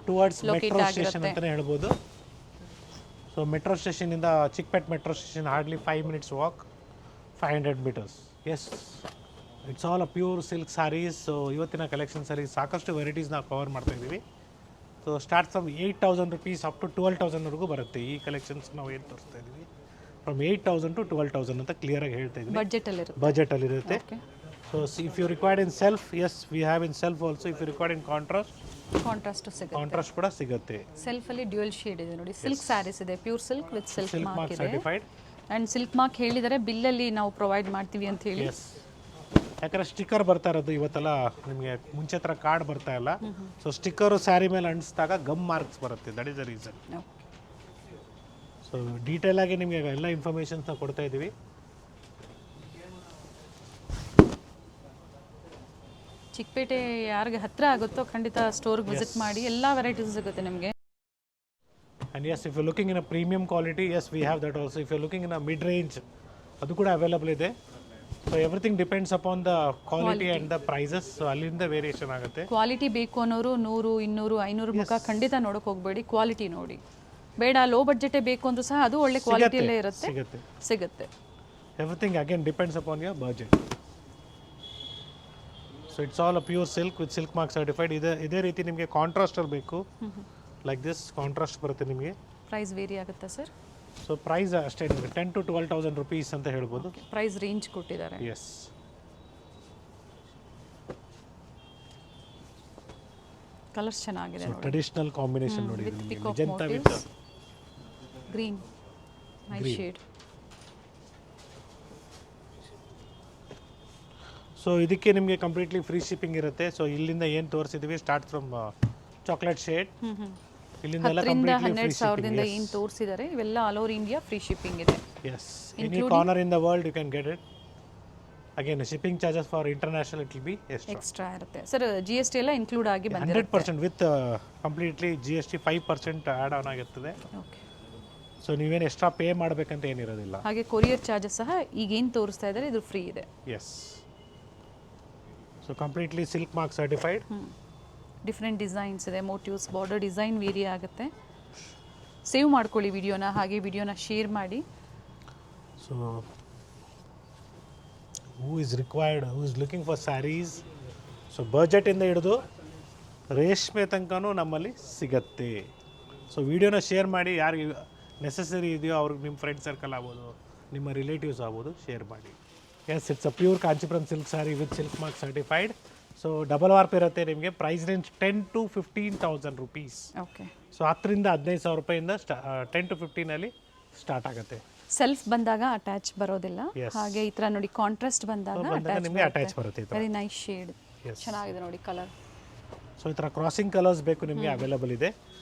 ಲೊಕೇಟ್ ಆಗಿರುತ್ತೆ ಅಂತಲೇ ಹೇಳ್ಬೋದು. ಸೊ ಮೆಟ್ರೋ ಸ್ಟೇಷನಿಂದ Chikkapete metro station hardly 5 minutes walk, 500 meters. Yes, it's all a pure silk saris. So ಇವತ್ತಿನ ಕಲೆಕ್ಷನ್ಸಲ್ಲಿ ಸಾಕಷ್ಟು ವೆರೈಟೀಸ್ ನಾವು ಕವರ್ ಮಾಡ್ತಾ ಇದ್ದೀವಿ. So start from 8,000 rupees up to 12,000ವರೆಗೂ ಬರುತ್ತೆ. ಈ ಕಲೆಕ್ಷನ್ಸ್ ನಾವು ಏನು ತೋರಿಸ್ತಾ ಇದ್ದೀವಿ ಫ್ರಮ್ 8,000 to 12,000 ಅಂತ ಕ್ಲಿಯರಾಗಿ ಹೇಳ್ತಾ ಇದ್ದೀವಿ. ಬಜೆಟಲ್ಲಿರುತ್ತೆ. So if you required in self, yes we have in self also. If you required in contrast ಕೂಡ ಸಿಗುತ್ತೆ. ಸೆಲ್ಫ್ ಅಲ್ಲಿ ಡ್ಯುಯಲ್ ಶೇಡ್ ಇದೆ ನೋಡಿ. ಸಿಲ್ಕ್ ಸ್ಯಾರೀಸ್ ಇದೆ, pure silk with silk mark certified. And silk mark ಹೇಳಿದರೆ ಬಿಲ್ಲಲ್ಲಿ ನಾವು ಪ್ರೊವೈಡ್ ಮಾಡ್ತೀವಿ ಅಂತ ಹೇಳಿ. ಎಸ್, ಯಾಕಂದರೆ ಸ್ಟಿಕ್ಕರ್ ಬರ್ತಾ ಇರೋದು ಇವತ್ತೆಲ್ಲ ನಿಮಗೆ ಮುಂಚೆ ಥರ ಕಾರ್ಡ್ ಬರ್ತಾ ಇಲ್ಲ. ಸೊ ಸ್ಟಿಕ್ಕರು ಸ್ಯಾರಿ ಮೇಲೆ ಅಂಟಿಸಿದಾಗ ಗಮ್ ಮಾರ್ಕ್ಸ್ ಬರುತ್ತೆ. That is the reason. So detail ಆಗಿ ನಿಮಗೆ ಎಲ್ಲ ಇನ್ಫಾರ್ಮೇಷನ್ಸ್ನ ಕೊಡ್ತಾ ಇದ್ದೀವಿ. ಚಿಕ್ಕಪೇಟೆ ಯಾರಿಗೆ ಹತ್ರ ಆಗುತ್ತೋ ಖಂಡಿತ ಸ್ಟೋರ್ಗೆ ವಿಸಿಟ್ ಮಾಡಿ, ಎಲ್ಲ ವೆರೈಟೀಸ್ ಸಿಗುತ್ತೆ ನಿಮಗೆ. And yes, if you're looking in a premium quality, yes, we have that also. If you're looking in a mid-range, ಅದು ಕೂಡ ಅವೈಲಬಲ್ ಇದೆ. So everything depends upon the quality and the prices. So ಅಲ್ಲಿಂದ variation ಆಗುತ್ತೆ. Quality ಬೇಕು ಅನ್ನೋರು 100, 200, 500 ಮುಖ ಖಂಡಿತ ನೋಡೋಕೆ ಹೋಗಬೇಡಿ, ಕ್ವಾಲಿಟಿ ನೋಡಿ. ಬೇಡ ಲೋ ಬಡ್ಜೆಟೇ ಬೇಕು ಅಂದ್ರೂ ಸಹ ಅದು ಒಳ್ಳೆ ಕ್ವಾಲಿಟಿಯಲ್ಲೇ ಇರುತ್ತೆ, ಸಿಗುತ್ತೆ. Everything again depends upon your budget. So it's all a pure silk with silk mark certified. ಇದೇ ರೀತಿ ನಿಮಗೆ ಕಾಂಟ್ರಾಸ್ಟಲ್ಲಿ ಬೇಕು, ಲೈಕ್ ದಿಸ್ ಕಾಂಟ್ರಾಸ್ಟ್ ಬರುತ್ತೆ ನಿಮಗೆ. ಪ್ರೈಸ್ ವೇರಿ ಆಗುತ್ತಾ ಸರ್? ಸೊ ಪ್ರೈಸ್ ಅಷ್ಟೇ ನಿಮಗೆ 10,000 to 12,000 rupees ಅಂತ ಹೇಳ್ಬೋದು. ಪ್ರೈಸ್ ರೇಂಜ್ ಕೊಟ್ಟಿದ್ದಾರೆ. ಎಸ್. ಕಲರ್ಸ್ ಚೆನ್ನಾಗಿದೆ ನೋಡಿ. ಟ್ರೆಡಿಷನಲ್ ಕಾಂಬಿನೇಷನ್ ನೋಡಿ, magenta with green, nice shade. So ಇದಕ್ಕೆ ನಿಮಗೆ ಕಂಪ್ಲೀಟ್ಲಿ ಫ್ರೀ ಶಿಪ್ಪಿಂಗ್ ಇರುತ್ತೆ. ಸೊ ಇಲ್ಲಿಂದ ಏನು ತೋರಿಸಿದ್ವಿ ಸ್ಟಾರ್ಟ್ ಫ್ರಮ್ ಚಾಕ್ಲೇಟ್ ಶೇಡ್, ಇಲ್ಲಿಂದ ಎಲ್ಲ ಕಂಪ್ಲೀಟ್ಲಿ ಫ್ರೀ ಶಿಪ್ಪಿಂಗ್. ಏನು ತೋರಿಸಿದ್ದಾರೆ ಇವೆಲ್ಲ all over India free shipping ಇದೆ. Yes, any corner in the world you can get it. Again shipping charges for international it will B extra ಇರುತ್ತೆ sir. GST ಎಲ್ಲ include ಆಗಿ ಬಂದಿರುತ್ತೆ 100% with completely GST 5% add on ಆಗಿರ್ತದೆ. Okay. So ನೀವೇನು extra pay ಮಾಡಬೇಕಂತ ಏನಿರೋದಿಲ್ಲ. ಹಾಗೆ courier charges ಸಹ ಈಗ ಏನು ತೋರಿಸ್ತಾ ಇದ್ದಾರೆ ಇದು ಫ್ರೀ ಇದೆ. Yes. So completely silk mark certified. Different designs ಇದೆ, ಮೋಟಿವ್ಸ್, ಬಾರ್ಡರ್ ಡಿಸೈನ್ ವೇರಿ ಆಗುತ್ತೆ. ಸೇವ್ ಮಾಡ್ಕೊಳ್ಳಿ ವಿಡಿಯೋನ, ಹಾಗೆ ವಿಡಿಯೋನ ಶೇರ್ ಮಾಡಿ. So who is required, who is looking for sarees, so ಬಜೆಟಿಂದ ಹಿಡಿದು ರೇಷ್ಮೆ ತನಕನೂ ನಮ್ಮಲ್ಲಿ ಸಿಗತ್ತೆ. ಸೊ ವಿಡಿಯೋನ ಶೇರ್ ಮಾಡಿ, ಯಾರಿಗೆ ನೆಸೆಸರಿ ಇದೆಯೋ ಅವ್ರಿಗೆ, ನಿಮ್ಮ ಫ್ರೆಂಡ್ ಸರ್ಕಲ್ ಆಗ್ಬೋದು, ನಿಮ್ಮ ರಿಲೇಟಿವ್ಸ್ ಆಗ್ಬೋದು, ಶೇರ್ ಮಾಡಿ. Yes, it's a pure Kanchipuram silk sari with silk mark certified. So double warp ಇರುತ್ತೆ ನಿಮಗೆ. Price range 10,000 to 15,000 rupees. Okay. So 10,000 to 15,000 ರೂಪಾಯಿಂದ 10 to 15 ಸ್ಟಾರ್ಟ್ ಆಗುತ್ತೆ. ಸೆಲ್ಫ್ ಬಂದಾಗ ಅಟ್ಯಾಚ್ ಬರೋದಿಲ್ಲ. ಹಾಗೆ ಈ ತರ ನೋಡಿ ಕಾಂಟ್ರಾಸ್ಟ್ ಬಂದಾಗ ನಿಮಗೆ ಅಟ್ಯಾಚ್ ಬರುತ್ತೆ. ವೆರಿ ನೈಸ್ ಶೇಡ್, ಚೆನ್ನಾಗಿದೆ ನೋಡಿ ಕಲರ್. ಸೊ ಈ ಥರ ಕ್ರಾಸಿಂಗ್ ಕಲರ್ಸ್ ಬೇಕು ನಿಮಗೆ, ಅವೈಲಬಲ್ ಇದೆ.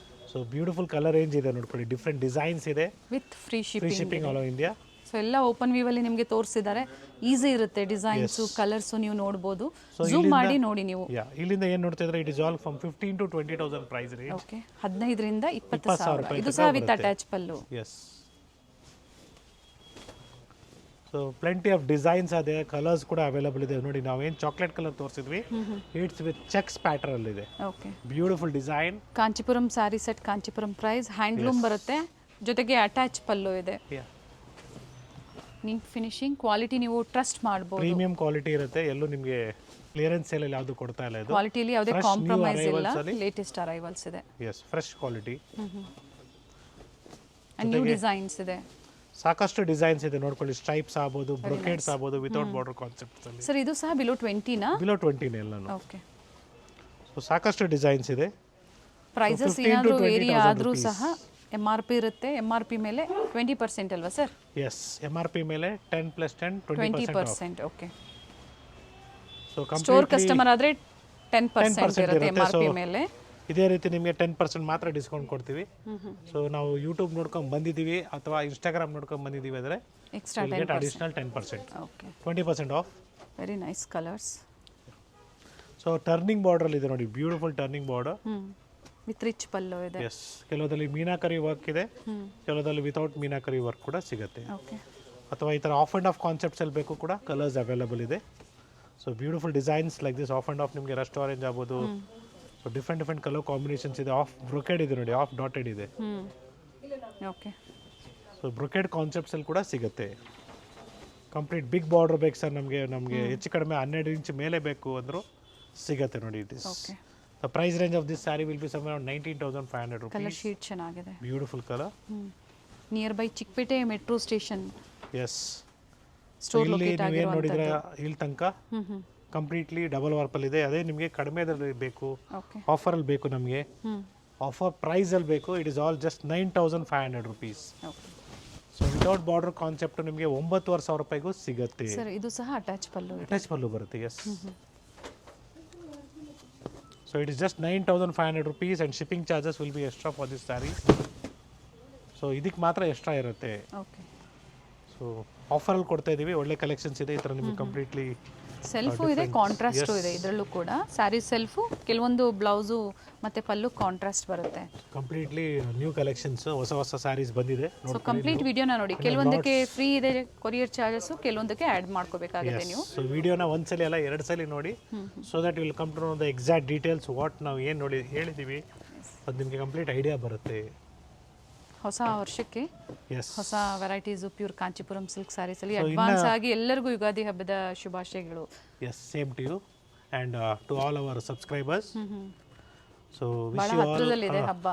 ಸೊ ಬ್ಯೂಟಿಫುಲ್ ಕಲರ್ ರೇಂಜ್ ಇದೆ ನೋಡ್ಕೊಳ್ಳಿ, ಡಿಫ್ರೆಂಟ್ ಡಿಸೈನ್ಸ್ ಇದೆ with free shipping all over India. So ಎಲ್ಲ ಓಪನ್ ವ್ಯೂ ಅಲ್ಲಿ ನಿಮಗೆ ತೋರಿಸಿದ್ದಾರೆ. ಈಸಿ ಇರುತ್ತೆ, ಡಿಸೈನ್ಸ್ ಕಲರ್ಸ್ ನೀವು ನೋಡಬಹುದು. ಝೂಮ್ ಮಾಡಿ ನೋಡಿ ನೀವು. ಇಲ್ಲಿಂದ ಏನು ನೋಡ್ತಾ ಇದ್ರೆ it is all from 15,000 to 20,000 price range. Okay. 15,000 ರಿಂದ 20,000. ಇದು ಸಹ ವಿತ್ ಅಟ್ಯಾಚ್ ಪಲ್ಲು. Yes. So plenty of designs ಅದೇ, ಕಲರ್ಸ್ ಕೂಡ ಅವೈಲಬಲ್ ಇದೆ ನೋಡಿ. ನಾವೇನು ಚಾಕ್ಲೇಟ್ ಕಲರ್ ತೋರಿಸಿದ್ವಿ, ಇಟ್ಸ್ ವಿತ್ ಚೆಕ್ಸ್ ಪ್ಯಾಟರ್ನ್ ಅಲ್ಲಿ ಇದೆ. Okay. Beautiful design. Kanchipuram saree set, Kanchipuram price, handloom ಬರುತ್ತೆ, ಜೊತೆಗೆ ಅಟ್ಯಾಚ್ ಪಲ್ಲು ಇದೆ. ನೀಟ್ ಫಿನಿಶಿಂಗ್, ಕ್ವಾಲಿಟಿ ನೀವು ಟ್ರಸ್ಟ್ ಮಾಡಬಹುದು. ಪ್ರೀಮಿಯಂ ಕ್ವಾಲಿಟಿ ಇರುತ್ತೆ, ಎಲ್ಲೂ ನಿಮಗೆ ಕ್ಲಿಯರೆನ್ಸ್ ಸೇಲ್ ಅಲ್ಲಿ ಯಾವುದು ಕೊಡ್ತಾ ಇಲ್ಲ. ಇದು ಕ್ವಾಲಿಟಿಲಿ ಯಾವುದೇ ಕಾಂಪ್ರಮೈಸ್ ಇಲ್ಲ, ಲೇಟೆಸ್ಟ್ ಅರೈವಲ್ಸ್ ಇದೆ. Yes, fresh quality. And new designs ಇದೆ, ಸಾಕಷ್ಟು ಡಿಸೈನ್ಸ್ ಇದೆ ನೋಡ್ಕೊಳ್ಳಿ. ಸ್ಟ್ರೈಪ್ಸ್ ಆಗ್ಬೋದು, ಬ್ರೊಕೇಡ್ಸ್ ಆಗ್ಬೋದು, ವಿತೌಟ್ ಬಾರ್ಡರ್ ಕಾನ್ಸೆಪ್ಟ್ಸ್ ಅಲ್ಲಿ. ಸರ್ ಇದು ಸಹ ಬಿಲೋ 20 ನಾ? ಬಿಲೋ 20 ಎಲ್ಲಾನು. ಓಕೆ. ಸೊ ಸಾಕಷ್ಟು ಡಿಸೈನ್ಸ್ ಇದೆ. ಪ್ರೈಸಸ್ ಏನಾದರೂ ವೇರಿ ಆದರೂ ಸಹ MRP ಇರುತ್ತೆ. MRP ಮೇಲೆ 20% ಅಲ್ವಾ ಸರ್? ಎಸ್, MRP ಮೇಲೆ 10 + 10 20%. ಓಕೆ. ಸೊ ಸ್ಟೋರ್ ಕಸ್ಟಮರ್ ಆದ್ರೆ 10% ಇರುತ್ತೆ MRP ಮೇಲೆ. ಇದೇ ರೀತಿ ನಿಮಗೆ 10% ಮಾತ್ರ ಡಿಸ್ಕೌಂಟ್ ಕೊಡ್ತೀವಿ. ಸೊ ನಾವು ಯೂಟ್ಯೂಬ್ ನೋಡ್ಕೊಂಡು ಬಂದಿದ್ದೀವಿ ಅಥವಾ ಇನ್ಸ್ಟಾಗ್ರಾಮ್ ನೋಡ್ಕೊಂಡು ಬಂದಿದ್ದೀವಿ ಅಂದರೆ extra additional 10%. Okay. 20% off. Very nice colours. So turning border ಇದೆ ನೋಡಿ, beautiful turning border with rich ಪಲ್ಲು ಇದೆ. ಎಸ್, ಕೆಲವದಲ್ಲಿ ಮೀನಾಕರಿ ವರ್ಕ್ ಇದೆ, ಕೆಲವದಲ್ಲಿ ವಿತೌಟ್ ಮೀನಾಕರಿ ವರ್ಕ್ ಕೂಡ ಸಿಗುತ್ತೆ. ಓಕೆ. ಅಥವಾ ಈ ಥರ ಆಫ್ ಆ್ಯಂಡ್ ಆಫ್ ಕಾನ್ಸೆಪ್ಟ್ಸ್ ಅಲ್ಲಿ ಬೇಕು ಕೂಡ ಕಲರ್ಸ್ ಅವೈಲಬಲ್ ಇದೆ. So beautiful designs like this. Of and of ನಿಮಗೆ ರಸ್ಟ್ ಆರೆಂಜ್ ಆಗ್ಬೋದು. ಸೊ ಡಿಫ್ರೆಂಟ್ ಕಲರ್ ಕಾಂಬಿನೇಷನ್ಸ್ ಇದೆ. ಆಫ್ ಬ್ರೊಕೆಡ್ ಇದೆ ನೋಡಿ, ಆಫ್ ಡಾಟೆಡ್ ಇದೆ. ಓಕೆ. ಸೊ ಬ್ರೊಕೆಡ್ ಕಾನ್ಸೆಪ್ಟ್ಸ್ ಅಲ್ಲಿ ಕೂಡ ಸಿಗುತ್ತೆ. ಕಂಪ್ಲೀಟ್ ಬಿಗ್ ಬಾರ್ಡರ್ ಬೇಕು ಸರ್ ನಮಗೆ ಹೆಚ್ಚು ಕಡಿಮೆ 12 ಇಂಚ್ ಮೇಲೆ ಬೇಕು ಅಂದರೂ ಸಿಗುತ್ತೆ ನೋಡಿ. This okay. The price range of this saree will be somewhere around 19,500 rupees. Colour sheet ಚೆನ್ನಾಗಿದೆ. Beautiful colour. Near by Chikkapete metro station. Yes. Store locate ಆಗಿರುವಂತದ್ದು. ಇಲ್ಲಿ ನೋಡಿದ್ರೆ ಇಲ್ಲಿ ತನಕ ಕಂಪ್ಲೀಟ್ಲಿ ಡಬಲ್ ವಾರ್ಪಲ್ ಇದೆ. ಅದೇ ನಿಮಗೆ ಕಡಿಮೆದಲ್ಲಿ ಬೇಕು, ಆಫರ್ ಅಲ್ಲಿ ಬೇಕು, ನಮಗೆ ಆಫರ್ ಪ್ರೈಸ್ ಅಲ್ಲಿ ಬೇಕು, it is all just 9,500 rupees. So without border concept ನಿಮಗೆ 9,500 ರೂಪಾಯಿಗೂ ಸಿಗುತ್ತೆ. ಸರ್ ಇದು ಸಹ ಅಟ್ಯಾಚ್ ಪಲ್ಲು. ಅಟ್ಯಾಚ್ ಪಲ್ಲು ಬರುತ್ತೆ. S. So it is just 9,500 rupees and shipping charges will be extra for this saree. So ಇದಕ್ಕೆ ಮಾತ್ರ ಎಕ್ಸ್ಟ್ರಾ ಇರುತ್ತೆ. ಓಕೆ. ಸೊ ಆಫರಲ್ಲಿ ಕೊಡ್ತಾ ಇದ್ದೀವಿ, ಒಳ್ಳೆ ಕಲೆಕ್ಷನ್ಸ್ ಇದೆ. ಈ ಥರ ನಿಮಗೆ ಕಂಪ್ಲೀಟ್ಲಿ ಸೆಲ್ಫು ಇದೆ, ಕಾಂಟ್ರಾಸ್ಟು ಇದೆ ಇದರಲ್ಲೂ ಕೂಡ. ಸ್ಯಾರಿ ಸೆಲ್ಫು, ಕೆಲವೊಂದು ಬ್ಲೌಸು ಮತ್ತು ಪಲ್ಲು ಕಾಂಟ್ರಾಸ್ಟ್ ಬರುತ್ತೆ. ಕಂಪ್ಲೀಟ್ಲಿ ನ್ಯೂ ಕಲೆಕ್ಷನ್ಸ್, ಹೊಸ ಹೊಸ ಸ್ಯಾರೀಸ್ ಬಂದಿದೆ. ಸೊ ಕಂಪ್ಲೀಟ್ ವಿಡಿಯೋನ ನೋಡಿ. ಕೆಲವೊಂದಕ್ಕೆ ಫ್ರೀ ಇದೆ ಕೊರಿಯರ್ ಚಾರ್ಜಸ್ಸು, ಕೆಲವೊಂದಕ್ಕೆ ಆ್ಯಡ್ ಮಾಡ್ಕೋಬೇಕಾಗುತ್ತೆ ನೀವು. ಸೊ ವಿಡಿಯೋನ ಒಂದ್ಸಲಿ ಅಲ್ಲ 2 ಸಲ ನೋಡಿ, so that will come to know the exact details what ನಾವು ಏನು ನೋಡಿ ಹೇಳಿದ್ದೀವಿ ಅದು ನಿಮಗೆ ಕಂಪ್ಲೀಟ್ ಐಡಿಯಾ ಬರುತ್ತೆ. ಹೊಸ ವರ್ಷಕ್ಕೆ ಎಸ್, ಹೊಸ ವೆರೈಟೀಸು ಪ್ಯೂರ್ ಕಾಂಚೀಪುರಂ ಸಿಲ್ಕ್ ಸ್ಯಾರೀಸಲ್ಲಿ ಅಡ್ವಾನ್ಸ್ ಆಗಿ ಎಲ್ಲರಿಗೂ ಯುಗಾದಿ ಹಬ್ಬದ ಶುಭಾಶಯಗಳು. Yes, same to you and to all our subscribers. So ಭಾಳ ಹತ್ತಿರದಲ್ಲಿದೆ ಹಬ್ಬ.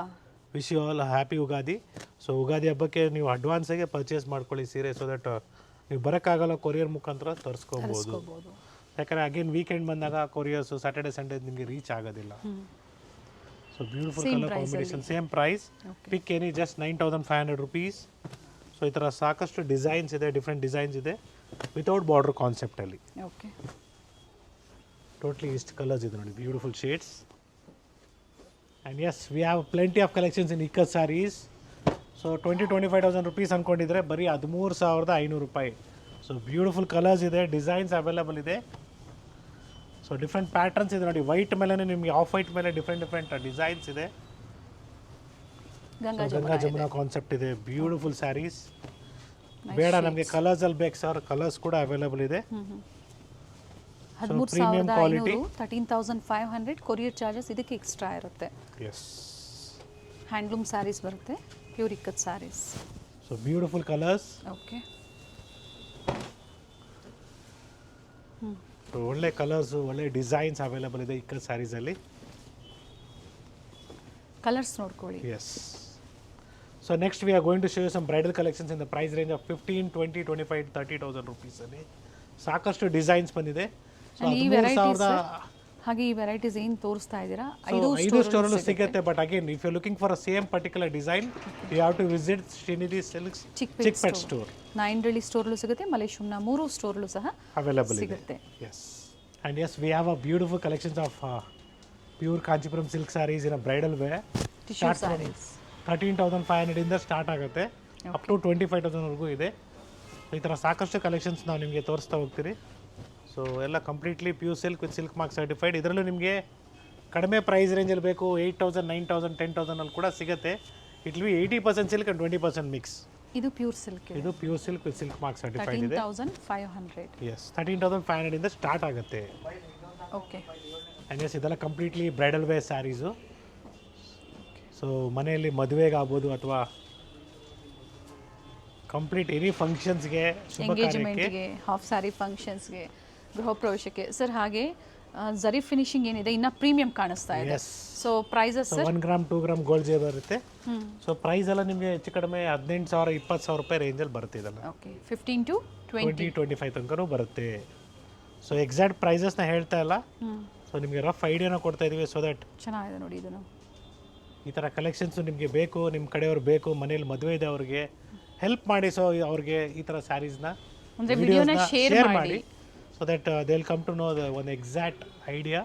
Wish you all happy Ugadi. So Ugadi ಹಬ್ಬಕ್ಕೆ ನೀವು ಅಡ್ವಾನ್ಸಾಗೆ ಪರ್ಚೇಸ್ ಮಾಡ್ಕೊಳ್ಳಿ ಸೀರೆ, ಸೊ ದಟ್ ನೀವು ಬರೋಕ್ಕಾಗಲ್ಲ ಕೊರಿಯರ್ ಮುಖಾಂತರ ತರಿಸ್ಕೋಬೋದು. ಯಾಕಂದರೆ ಅಗೇನ್ ವೀಕೆಂಡ್ ಬಂದಾಗ ಕೊರಿಯರ್ಸು ಸ್ಯಾಟರ್ಡೆ ಸಂಡೇ ನಿಮಗೆ ರೀಚ್ ಆಗೋದಿಲ್ಲ. So beautiful colour combination, same price, pick any just 9,500 rupees. So ಈ ಥರ ಸಾಕಷ್ಟು ಡಿಸೈನ್ಸ್ ಇದೆ, ಡಿಫ್ರೆಂಟ್ ಡಿಸೈನ್ಸ್ ಇದೆ ವಿತೌಟ್ ಬಾರ್ಡರ್ ಕಾನ್ಸೆಪ್ಟಲ್ಲಿ. ಓಕೆ, ಟೋಟ್ಲಿ ಇಷ್ಟು ಕಲರ್ಸ್ ಇದೆ ನೋಡಿ, beautiful shades. And yes, we have plenty of collections in ikat saris. So 20,000-25,000 rupees ಅಂದ್ಕೊಂಡಿದ್ರೆ ಬರೀ 13,500 ರೂಪಾಯಿ. ಸೊ ಬ್ಯೂಟಿಫುಲ್ ಕಲರ್ಸ್ ಇದೆ, ಡಿಸೈನ್ಸ್ ಅವೈಲೇಬಲ್ ಇದೆ. ಸೊ ಡಿಫ್ರೆಂಟ್ ಪ್ಯಾಟರ್ನ್ಸ್ ಇದೆ ನೋಡಿ, ವೈಟ್ ಮೇಲೆ ನಿಮಗೆ ಆಫ್ ವೈಟ್ ಮೇಲೆ ಡಿಫ್ರೆಂಟ್ ಡಿಸೈನ್ಸ್ ಇದೆ. ಗಂಗಾ ಜಮುನಾ ಕಾನ್ಸೆಪ್ಟ್ ಇದೆ, ಬ್ಯೂಟಿಫುಲ್ ಸ್ಯಾರೀಸ್. ಬೇಡ ನಮಗೆ ಕಲರ್ಸಲ್ಲಿ ಬೇಕು ಸರ್, ಕಲರ್ಸ್ ಕೂಡ ಅವೈಲೇಬಲ್ ಇದೆ. 13,500, 13,500 ಕೊರಿಯರ್ ಚಾರ್ಜಸ್ ಇದಕ್ಕೆ ಎಕ್ಸ್ಟ್ರಾ ಇರುತ್ತೆ. ಎಸ್, ಹ್ಯಾಂಡ್ಲೂಮ್ ಸ್ಯಾರೀಸ್ ಬರುತ್ತೆ, pure ikat saris. So beautiful colours. Okay, ಒಳ್ಳೆ ಕಲರ್ಸು, ಒಳ್ಳೆ ಡಿಸೈನ್ಸ್ ಅವೈಲೇಬಲ್ ಇದೆ ಇಕ್ಕತ್ ಸ್ಯಾರೀಸಲ್ಲಿ. ಕಲರ್ಸ್ ನೋಡ್ಕೊಳ್ಳಿ. Yes, so next we are going to show you some bridal collections in the price range of 15, 20, 25, 30,000 rupees ಅಲ್ಲಿ ಸಾಕಷ್ಟು ಡಿಸೈನ್ಸ್ ಬಂದಿದೆ. ಸೊ ಈ ವೆರೈಟೀಸ್, ಹಾಗೆ ಈ ವೆರೈಟೀಸ್ ಏನು ತೋರಿಸ್ತಾ ಇದ್ದೀರಾ 5 ಸ್ಟೋರಲ್ಲೂ ಸಿಗುತ್ತೆ. But again if you looking for a same particular design you have to visit Srinidhi silks Chickpet store. Nayandahalli ಸ್ಟೋರ್ಲೂ ಸಿಗುತ್ತೆ, ಮಲ್ಲೇಶ್ವರಂನ 3 ಸ್ಟೋರ್ಲೂ ಸಹ ಅವೈಲೇಬಲ್ ಸಿಗುತ್ತೆ. Yes, and yes, we have a beautiful collections of pure Kanchipuram silk sarees in a bridal way. Tissue sarees 13,500 ಇಂದ start ಆಗುತ್ತೆ, up to 25,000ವರೆಗೂ ಇದೆ. ಈ ಥರ ಸಾಕಷ್ಟು ಕಲೆಕ್ಷನ್ಸ್ ನಾವು ನಿಮಗೆ ತೋರಿಸ್ತಾ ಹೋಗ್ತೀರಿ. ಸೊ ಎಲ್ಲ completely pure silk with silk mark certified. ಇದರಲ್ಲೂ ನಿಮಗೆ ಕಡಿಮೆ ಪ್ರೈಸ್ ರೇಂಜಲ್ಲಿ ಬೇಕು 8,000, 9,000, 10,000 ಕೂಡ ಸಿಗುತ್ತೆ. It will be 80% silk and 20% mix. ಇದು ಪ್ಯೂರ್ ಸಿಲ್ಕ್, ಇದು pure silk with silk mark certified ಇದೆ. 13,500. ಎಸ್, 13,500 ಇಂದ ಸ್ಟಾರ್ಟ್ ಆಗುತ್ತೆ. ಓಕೆ, ಆ್ಯಂಡ್ ಎಸ್, ಇದೆಲ್ಲ completely bridal wear saris. So ಮನೆಯಲ್ಲಿ ಮದುವೆಗೆ ಆಗ್ಬೋದು ಅಥವಾ ಕಂಪ್ಲೀಟ್ ಎನಿ ಫಂಕ್ಷನ್ಸ್ಗೆ, ಶುಭ ಕಾರ್ಯಕ್ಕೆ, ಎಂಗೇಜ್ಮೆಂಟ್ಗೆ, ಹಾಫ್ ಸ್ಯಾರಿ ಫಂಕ್ಷನ್ಸ್ಗೆ, ಗೃಹ ಪ್ರವೇಶಕ್ಕೆ. ಸರ್ ಹಾಗೆ ಜರಿ ಫಿನಿಶಿಂಗ್ ಏನಿದೆ ಇನ್ನ ಪ್ರೀಮಿಯಂ ಕಾಣಿಸ್ತಾ ಇದೆ. So prices 1 gram 2 gram gold ಜೇ ಬರುತ್ತೆ. ಸೊ ಪ್ರೈಸ್ ಎಲ್ಲ ನಿಮಗೆ ಹೆಚ್ಚು ಕಡಿಮೆ 18,000, 20,000 ರೂಪಾಯಿ ರೇಂಜಲ್ಲಿ ಬರುತ್ತೆ. ಇದೆಲ್ಲ ಓಕೆ, 15 to 20, 25 ತನಕನೂ ಬರುತ್ತೆ. ಸೊ ಎಕ್ಸಾಕ್ಟ್ ಪ್ರೈಸಸ್ನ ಹೇಳ್ತಾ ಇಲ್ಲ, ಸೊ ನಿಮಗೆ ರಫ್ ಐಡಿಯಾನ ಕೊಡ್ತಾ ಇದೀವಿ. ಸೊ ದಟ್ ಚೆನ್ನಾಗಿದೆ ನೋಡಿ, ಇದನ್ನು ಈ ಥರ ಕಲೆಕ್ಷನ್ಸು ನಿಮಗೆ ಬೇಕು, ನಿಮ್ಮ ಕಡೆಯವ್ರು ಬೇಕು, ಮನೇಲಿ ಮದುವೆ ಇದೆ ಅವ್ರಿಗೆ ಹೆಲ್ಪ್ ಮಾಡಿ. ಸೊ ಅವ್ರಿಗೆ ಈ ಥರ ಸ್ಯಾರೀಸ್ನ ವಿಡಿಯೋನ ಶೇರ್ ಮಾಡಿ, so that they will come to know the ಒಂದು exact idea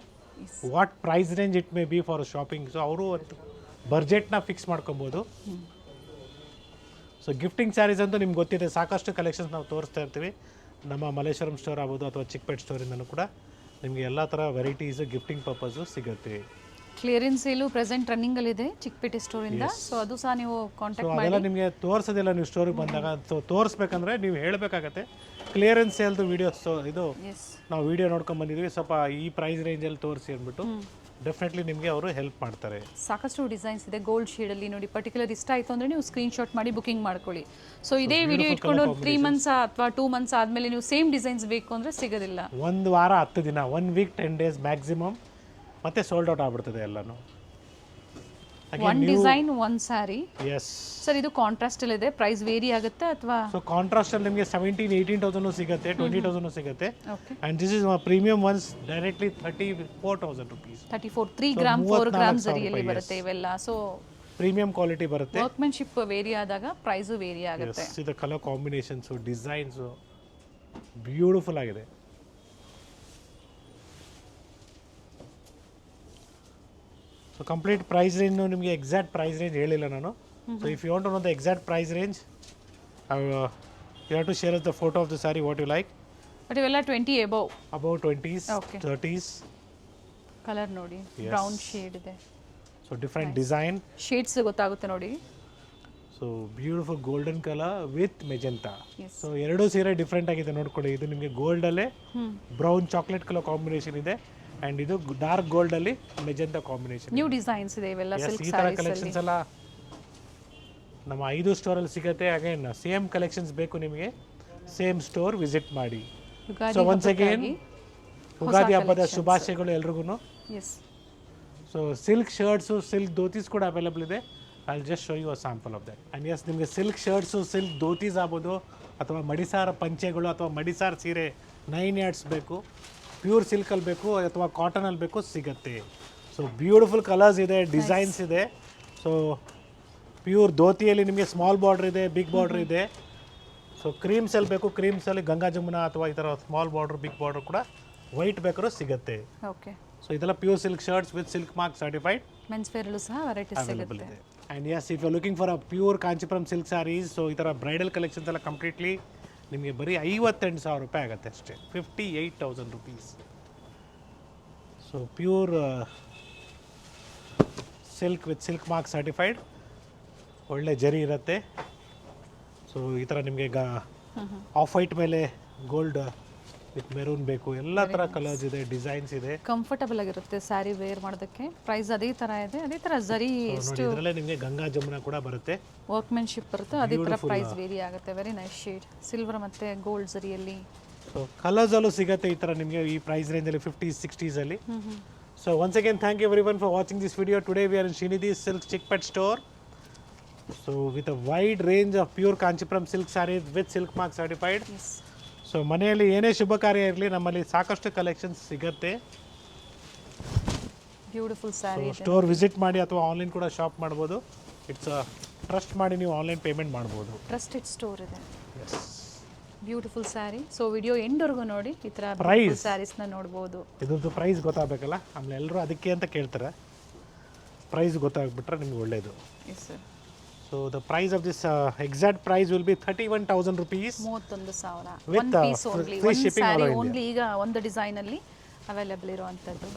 what price range it may be for shopping. So ಅವರು ಒಂದು ಬಡ್ಜೆಟ್ನ ಫಿಕ್ಸ್ ಮಾಡ್ಕೊಬೋದು. ಸೊ ಗಿಫ್ಟಿಂಗ್ ಸ್ಯಾರೀಸ್ ಅಂತೂ ನಿಮ್ಗೆ ಗೊತ್ತಿದೆ, ಸಾಕಷ್ಟು ಕಲೆಕ್ಷನ್ಸ್ ನಾವು ತೋರಿಸ್ತಾ ಇರ್ತೀವಿ. ನಮ್ಮ ಮಲ್ಲೇಶ್ವರಂ ಸ್ಟೋರ್ ಆಗ್ಬೋದು ಅಥವಾ ಚಿಕ್ಪೇಟ್ ಸ್ಟೋರಿಂದನೂ ಕೂಡ ನಿಮಗೆ ಎಲ್ಲ ಥರ ವೆರೈಟೀಸು ಗಿಫ್ಟಿಂಗ್ ಪರ್ಪಸ್ಸು ಸಿಗುತ್ತೆ. ಕ್ಲಿಯರೆನ್ಸ್ ಸೇಲು ಪ್ರೆಸೆಂಟ್ ರನ್ನಿಂಗ್ ಅಲ್ಲಿ ಇದೆ ಚಿಕ್ಕಪೇಟೆ ಸ್ಟೋರ್ ಇಂದ. ಸೊ ಅದು ಸಹ ನೀವು ಕಾಂಟ್ಯಾಕ್ಟ್ ಮಾಡಿ. ಅದೆಲ್ಲ ನಿಮಗೆ ತೋರಿಸೋದಿಲ್ಲ ನೀವು ಸ್ಟೋರಿಗೆ ಬಂದಾಗ. ಸೊ ತೋರಿಸ್ಬೇಕಂದ್ರೆ ನೀವು ಹೇಳಬೇಕಾಗತ್ತೆ ಕ್ಲಿಯರೆನ್ಸ್ ಸೇಲ್ದು ವೀಡಿಯೋಸ್. ಇದು ನಾವು ವಿಡಿಯೋ ನೋಡ್ಕೊಂಡು ಬಂದಿದ್ವಿ, ಸ್ವಲ್ಪ ಈ ಪ್ರೈಸ್ ರೇಂಜಲ್ಲಿ ತೋರಿಸಿ ಅಂದ್ಬಿಟ್ಟು ಡೆಫಿನೆಟ್ಲಿ ನಿಮಗೆ ಅವರು ಹೆಲ್ಪ್ ಮಾಡ್ತಾರೆ. ಸಾಕಷ್ಟು ಡಿಸೈನ್ಸ್ ಇದೆ ಗೋಲ್ಡ್ ಶೇಡಲ್ಲಿ ನೋಡಿ. ಪರ್ಟಿಕ್ಯುಲರ್ ಇಷ್ಟ ಆಯಿತು ಅಂದರೆ ನೀವು ಸ್ಕ್ರೀನ್ಶಾಟ್ ಮಾಡಿ ಬುಕಿಂಗ್ ಮಾಡ್ಕೊಳ್ಳಿ. ಸೊ ಇದೇ ವಿಡಿಯೋ ಇಟ್ಕೊಂಡು 3 months ಅಥವಾ 2 months ಆದಮೇಲೆ ನೀವು ಸೇಮ್ ಡಿಸೈನ್ಸ್ ಬೇಕು ಅಂದರೆ ಸಿಗೋದಿಲ್ಲ. 1 ವಾರ 10 ದಿನ, 1 week 10 days ಮ್ಯಾಕ್ಸಿಮಮ್, ಮತ್ತೆ ಸೋಲ್ಡ್ ಔಟ್ ಆಗ್ಬಿಡ್ತದೆ ಎಲ್ಲನೂ. One design one sari. Yes sir, ಇದು ಕಾಂಟ್ರಾಸ್ಟ್ ಅಲ್ಲಿ ಇದೆ, ಪ್ರೈಸ್ ವೇರಿ ಆಗುತ್ತೆ ಅಥವಾ? ಸೊ ಕಾಂಟ್ರಾಸ್ಟ್ ಅಲ್ಲಿ ನಿಮಗೆ 17,000-18,000 ಸಿಗುತ್ತೆ, 20,000 ಸಿಗುತ್ತೆ. Okay, and this is premium ones directly 34,000 rupees. 34 3 gram 4 gram ಜರಿಯಲ್ಲಿ ಬರುತ್ತೆ ಇವೆಲ್ಲ. ಸೊ ಪ್ರೀಮಿಯಂ ಕ್ವಾಲಿಟಿ ಬರುತ್ತೆ. ವರ್ಕ್ಮೆನ್ಶಿಪ್ ವೇರಿ ಆದಾಗ ಪ್ರೈಸು ವೇರಿ ಆಗುತ್ತೆ. ಇದು ಕಲರ್ ಕಾಂಬಿನೇಷನ್ಸ್, ಡಿಸೈನ್ಸ್ ಬ್ಯೂಟಿಫುಲ್ ಆಗಿದೆ. ಸೊ ಕಂಪ್ಲೀಟ್ ಪ್ರೈಸ್ ರೇಂಜ್ ನಿಮಗೆ ಎಕ್ಸಾಕ್ಟ್ ಪ್ರೈಸ್ ರೇಂಜ್ ಹೇಳಿಲ್ಲ ನಾನು. So if you want to know the exact price range you have to share the photo of the saree what you like. But ಇವೆಲ್ಲ 20 above. Above 20s, Okay. 30s. Colour ನೋಡಿ, Yes. Brown shade ಇದೆ. So different design. Shades ಗೊತ್ತಾಗುತ್ತೆ ನೋಡಿ. So beautiful golden colour with magenta. Yes. So ಎರಡೂ ಸೀರೆ different ಆಗಿದೆ ನೋಡ್ಕೊಳ್ಳಿ. ಇದು ನಿಮಗೆ ಗೋಲ್ಡಲ್ಲೇ ಬ್ರೌನ್ ಚಾಕ್ಲೇಟ್ ಕಲರ್ ಕಾಂಬಿನೇಷನ್ ಇದೆ ಆ್ಯಂಡ್ ಇದು ಡಾರ್ಕ್ ಗೋಲ್ಡಲ್ಲಿ ಮೆಜೆಂಟಾ ಕಾಂಬಿನೇಷನ್. ನ್ಯೂ ಡಿಸೈನ್ಸ್ ಇದೆ ಇವೆಲ್ಲ ಸಿಲ್ಕ್ ಈ ಥರ ಸ್ಯಾರೀಸ್ ಅಲ್ಲಿ. ಕಲೆಕ್ಷನ್ಸ್ ಎಲ್ಲ ನಮ್ಮ 5 ಸ್ಟೋರಲ್ಲಿ ಸಿಗುತ್ತೆ. ಅಗೇನ್ ಸೇಮ್ ಕಲೆಕ್ಷನ್ಸ್ ಬೇಕು ನಿಮಗೆ, ಸೇಮ್ ಸ್ಟೋರ್ ವಿಸಿಟ್ ಮಾಡಿ. ಯುಗಾದಿ ಸೊ ಒನ್ಸ್ ಅಗೇನ್ ಹಬ್ಬಕ್ಕಾಗಿ ಉಗಾದಿ ಹಬ್ಬದ collections. ಶುಭಾಶಯಗಳು ಎಲ್ರಿಗೂ. Yes. So silk shirts, silk dhotis ಕೂಡ ಅವೈಲೇಬಲ್ ಇದೆ. I just show you a sample of that. And yes ನಿಮಗೆ ಸಿಲ್ಕ್ ಶರ್ಟ್ಸು, ಸಿಲ್ಕ್ ಧೋತೀಸ್ ಆಗ್ಬೋದು, ಅಥವಾ ಮಡಿಸಾರ ಪಂಚೆಗಳು, ಅಥವಾ ಮಡಿಸಾರ ಸೀರೆ 9 yards ಬೇಕು, ಪ್ಯೂರ್ ಸಿಲ್ಕಲ್ಲಿ ಬೇಕು ಅಥವಾ ಕಾಟನಲ್ಲಿ ಬೇಕು, ಸಿಗುತ್ತೆ. ಸೊ ಬ್ಯೂಟಿಫುಲ್ ಕಲರ್ಸ್ ಇದೆ, ಡಿಸೈನ್ಸ್ ಇದೆ. ಸೊ ಪ್ಯೂರ್ ಧೋತಿಯಲ್ಲಿ ನಿಮಗೆ ಸ್ಮಾಲ್ ಬಾರ್ಡ್ರ್ ಇದೆ, ಬಿಗ್ ಬಾರ್ಡ್ರ್ ಇದೆ. ಸೊ ಕ್ರೀಮ್ಸಲ್ಲಿ ಬೇಕು, ಕ್ರೀಮ್ಸಲ್ಲಿ ಗಂಗಾ ಜಮುನಾ ಅಥವಾ ಈ ಥರ ಸ್ಮಾಲ್ ಬಾರ್ಡ್ರ್, ಬಿಗ್ ಬಾರ್ಡ್ರ್ ಕೂಡ ವೈಟ್ ಬೇಕಾದ್ರೂ ಸಿಗುತ್ತೆ. ಓಕೆ. ಸೊ ಇದೆಲ್ಲ pure silk shirts with silk mark certified men's ವೇರಲ್ಲೂ ಸಹ ವೆರೈಟೀಸ್ ಅವೈಲೇಬಲ್ ಸಿಗುತ್ತೆ. ಇದೆ. And yes if you looking for a pure Kanchipuram silk saris, so ಈ ಥರ ಬ್ರೈಡಲ್ ಕಲೆಕ್ಷನ್ಸ್ ಎಲ್ಲ ಕಂಪ್ಲೀಟ್ಲಿ ನಿಮಗೆ ಬರೀ 58,000 ರೂಪಾಯಿ ಆಗುತ್ತೆ ಅಷ್ಟೇ. 58,000 rupees. So pure silk with silk mark certified, ಒಳ್ಳೆ ಜರಿ ಇರುತ್ತೆ. ಸೊ ಈ ಥರ ನಿಮಗೆ ಆಫ್ ವೈಟ್ ಮೇಲೆ ಗೋಲ್ಡ್ ವಿತ್ ಮೆರೂನ್ ಬೇಕು, ಎಲ್ಲ ಥರ ಕಲರ್ಸ್ ಇದೆ, ಡಿಸೈನ್ಸ್ ಇದೆ. ಕಂಫರ್ಟಬಲ್ ಆಗಿರುತ್ತೆ ಸ್ಯಾರಿ ವೇರ್ ಮಾಡೋದಕ್ಕೆ. ಪ್ರೈಸ್ ಅದೇ ಥರ ಇದೆ, ಅದೇ ಥರ ಜರಿ ನೋಡಿ ಇದರಲ್ಲೇ ನಿಮಗೆ ಗಂಗಾ ಜಮುನಾ ಕೂಡ ಬರುತ್ತೆ, ವರ್ಕ್ಮೆನ್ಶಿಪ್ ಬರುತ್ತೆ, ಅದೇ ಥರ ಪ್ರೈಸ್ ವೇರಿ ಆಗುತ್ತೆ. ವೆರಿ ನೈಸ್ ಶೇಡ್, ಸಿಲ್ವರ್ ಮತ್ತು ಗೋಲ್ಡ್ ಜರಿಯಲ್ಲಿ. ಸೊ ಕಲರ್ಸಲ್ಲೂ ಸಿಗುತ್ತೆ ಈ ಥರ ನಿಮಗೆ ಈ ಪ್ರೈಸ್ ರೇಂಜಲ್ಲಿ 50s, 60s ಅಲ್ಲಿ. So once again thank you everyone for watching this video. Today we are in Srinidhi silk Chickpet store. So with a wide range of pure Kanchipuram silk saris with silk mark certified. So ಮನೆಯಲ್ಲಿ ಏನೇ ಶುಭ ಕಾರ್ಯ ಇರಲಿ, ನಮ್ಮಲ್ಲಿ ಸಾಕಷ್ಟು collections ಸಿಗುತ್ತೆ. Beautiful sari. Store visit ಮಾಡಿ ಅಥವಾ online ಕೂಡ ಶಾಪ್ ಮಾಡ್ಬೋದು. ಇಟ್ಸ್ ಟ್ರಸ್ಟ್ ಮಾಡಿ ನೀವು ಆನ್ಲೈನ್ ಪೇಮೆಂಟ್ ಮಾಡ್ಬೋದು. ಟ್ರಸ್ಟೆಡ್ ಸ್ಟೋರ್ ಇದೆ. ಬ್ಯೂಟಿಫುಲ್ ಸ್ಯಾರಿ. ಸೊ ವಿಡಿಯೋ ಎಂಡ್ವರೆಗೂ ನೋಡಿ, ಈ ಥರ Price. ಸ್ಯಾರೀಸ್ನ ನೋಡ್ಬೋದು. ಇದ್ರದ್ದು ಪ್ರೈಸ್ ಗೊತ್ತಾಗಬೇಕಲ್ಲ, ಆಮೇಲೆ ಎಲ್ಲರೂ ಅದಕ್ಕೆ ಅಂತ ಕೇಳ್ತಾರೆ. ಪ್ರೈಸ್ ಗೊತ್ತಾಗ್ಬಿಟ್ರೆ ನಿಮ್ಗೆ ಒಳ್ಳೆಯದು. Yes sir. So the price of this exact price will be 31,000 rupees. 31,000. With, one piece only, free ಒಂದು shipping all sari over only. ಈಗ ಒಂದು ಡಿಸೈನಲ್ಲಿ ಅವೈಲೇಬಲ್ ಇರುವಂಥದ್ದು.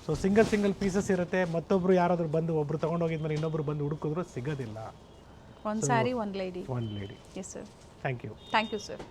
ಸೊ ಸಿಂಗಲ್ ಪೀಸಸ್ ಇರುತ್ತೆ. ಮತ್ತೊಬ್ರು ಯಾರಾದರೂ ಬಂದು ಒಬ್ರು ತೊಗೊಂಡೋಗಿದ್ಮೇಲೆ ಇನ್ನೊಬ್ರು ಬಂದು ಹುಡುಕಿದ್ರು ಸಿಗೋದಿಲ್ಲ. ಒಂದು ಸ್ಯಾರಿ, ಒಂದು lady. One lady. Yes sir. Thank you. Thank you sir.